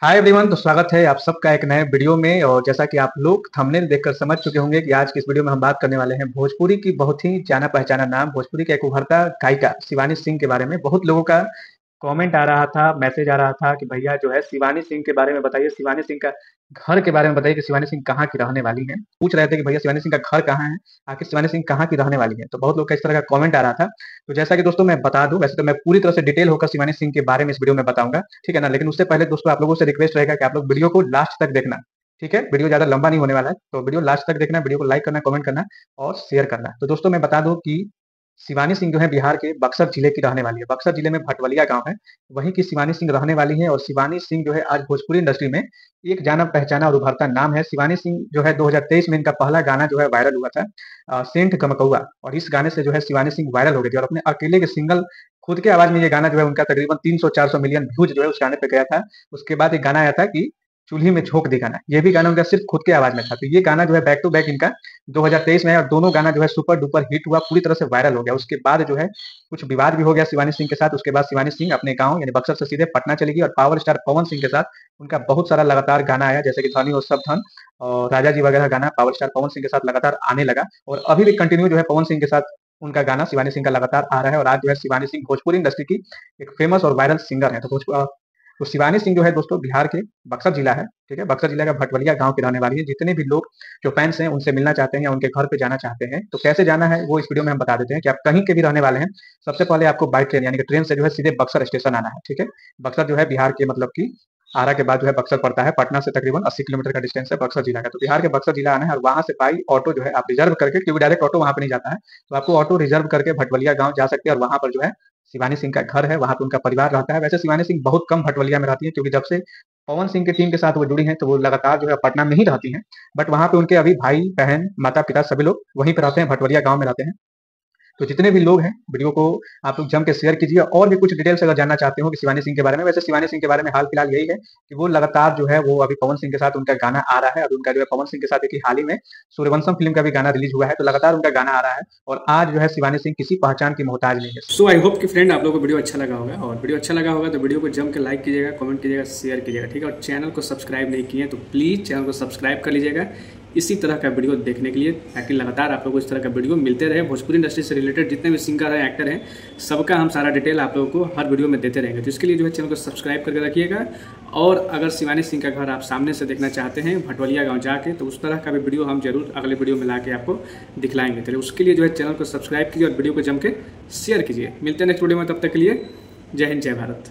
Hi everyone. तो स्वागत है आप सबका एक नए वीडियो में। और जैसा कि आप लोग थंबनेल देखकर समझ चुके होंगे कि आज की इस वीडियो में हम बात करने वाले हैं भोजपुरी की बहुत ही जाना पहचाना नाम, भोजपुरी का एक उभरता गायिका शिवानी सिंह के बारे में। बहुत लोगों का कमेंट आ रहा था, मैसेज आ रहा था कि भैया जो है शिवानी सिंह के बारे में बताइए, शिवानी सिंह का घर के बारे में बताइए कि शिवानी सिंह कहाँ की रहने वाली है। पूछ रहे थे कि भैया शिवानी सिंह का घर कहाँ है, आखिर शिवानी सिंह कहाँ की रहने वाली है। तो बहुत लोग का इस तरह का कमेंट आ रहा था। तो जैसा कि दोस्तों मैं बता दूं, वैसे तो मैं पूरी तरह से डिटेल होकर शिवानी सिंह के बारे में इस वीडियो में बताऊंगा, ठीक है ना। लेकिन उससे पहले दोस्तों आप लोगों से रिक्वेस्ट रहेगा कि आप लोग वीडियो को लास्ट तक देखना, ठीक है। वीडियो ज्यादा लंबा नहीं होने वाला है, तो वीडियो लास्ट तक देखना, वीडियो को लाइक करना, कमेंट करना और शेयर करना। तो दोस्तों मैं बता दूं कि शिवानी सिंह जो है बिहार के बक्सर जिले की रहने वाली है। बक्सर जिले में भटवलिया गांव है, वहीं की शिवानी सिंह रहने वाली है। और शिवानी सिंह जो है आज भोजपुरी इंडस्ट्री में एक जाना पहचाना और उभरता नाम है। शिवानी सिंह जो है 2023 में इनका पहला गाना जो है वायरल हुआ था, सेंट गमकौआ। और इस गाने से जो है शिवानी सिंह वायरल हो गई थी और अपने अकेले के सिंगल खुद के आवाज में ये गाना जो है उनका तकरीबन 300-400 मिलियन व्यूज जो है उस गाने पे गया था। उसके बाद एक गाना आया था कि चूल्ही में झोंक दी गाना, ये भी गाना उनका सिर्फ खुद के आवाज में था। तो ये गाना जो है बैक टू बैक इनका 2023 में है और दोनों गाना जो है सुपर डुपर हिट हुआ, पूरी तरह से वायरल हो गया। उसके बाद जो है कुछ विवाद भी हो गया शिवानी सिंह के साथ। उसके बाद शिवानी सिंह अपने गांव यानी बक्सर से सीधे पटना चली गई और पावर स्टार पवन सिंह के साथ उनका बहुत सारा लगातार गाना आया, जैसे कि धनी और सब धन और राजा जी वगैरह गाना पावर स्टार पवन सिंह के साथ लगातार आने लगा। और अभी भी कंटिन्यू जो है पवन सिंह के साथ उनका गाना शिवानी सिंह का लगातार आ रहा है। और आज जो है शिवानी सिंह भोजपुरी इंडस्ट्री की एक फेमस और वायरल सिंगर है। तो शिवानी सिंह जो है दोस्तों बिहार के बक्सर जिला है, ठीक है। बक्सर जिला का भटवलिया गांव की रहने वाली है। जितने भी लोग जो फैंस हैं उनसे मिलना चाहते हैं या उनके घर पे जाना चाहते हैं तो कैसे जाना है वो इस वीडियो में हम बता देते हैं कि आप कहीं के भी रहने वाले हैं। सबसे पहले आपको बाई ट्रेन यानी कि ट्रेन से जो है सीधे बक्सर स्टेशन आना है, ठीक है। बक्सर जो है बिहार के मतलब की आरा के बाद जो है बक्सर पड़ता है। पटना से तकरीबन 80 किलोमीटर का डिस्टेंस है बक्सर जिला का। तो बिहार के बक्सर जिला आना है और वहां से बाई ऑटो जो है आप रिजर्व करके, क्योंकि डायरेक्ट ऑटो वहां पे नहीं जाता है, तो आपको ऑटो रिजर्व करके भटवलिया गांव जा सकते हैं। और वहां पर जो है शिवानी सिंह का घर है, वहां पे उनका परिवार रहता है। वैसे शिवानी सिंह बहुत कम भटवलिया में रहती है, क्योंकि जब से पवन सिंह की टीम के साथ वो जुड़ी हैं तो वो लगातार जो है पटना में ही रहती हैं। बट वहां पे उनके अभी भाई बहन माता पिता सभी लोग वहीं पे रहते हैं, भटवलिया गांव में रहते हैं। तो जितने भी लोग हैं वीडियो को आप लोग जम के शेयर कीजिए। और भी कुछ डिटेल्स अगर जानना चाहते हो कि शिवानी सिंह के बारे में, वैसे शिवानी सिंह के बारे में हाल फिलहाल यही है कि वो लगातार जो है वो अभी पवन सिंह के साथ उनका गाना आ रहा है। अभी उनका जो है पवन सिंह के साथ एक हाल ही में सूर्यवंशम फिल्म का भी गाना रिलीज हुआ है, तो लगातार उनका गाना आ रहा है। और आज जो है शिवानी सिंह किसी पहचान की मोहताज नहीं है। सो आई होप कि फ्रेंड आप लोगों को वीडियो अच्छा लगा होगा, और वीडियो अच्छा लगा होगा तो वीडियो को जम के लाइक कीजिएगा, कमेंट कीजिएगा, शेयर कीजिएगा, ठीक है। और चैनल को सब्सक्राइब नहीं किए तो प्लीज़ चैनल को सब्सक्राइब कर लीजिएगा इसी तरह का वीडियो देखने के लिए, ताकि लगातार आप लोगों को इस तरह का वीडियो मिलते रहे। भोजपुरी इंडस्ट्री से रिलेटेड जितने भी सिंगर हैं, एक्टर हैं, सबका हम सारा डिटेल आप लोगों को हर वीडियो में देते रहेंगे। तो इसके लिए जो है चैनल को सब्सक्राइब करके रखिएगा। और अगर शिवानी सिंह का घर आप सामने से देखना चाहते हैं भटवलिया गाँव जाके, तो उस तरह का भी वीडियो हम जरूर अगले वीडियो में ला के आपको दिखलाएंगे। तो उसके लिए जो है चैनल को सब्सक्राइब कीजिए और वीडियो को जम के शेयर कीजिए। मिलते हैं नेक्स्ट वीडियो में, तब तक के लिए जय हिंद जय भारत।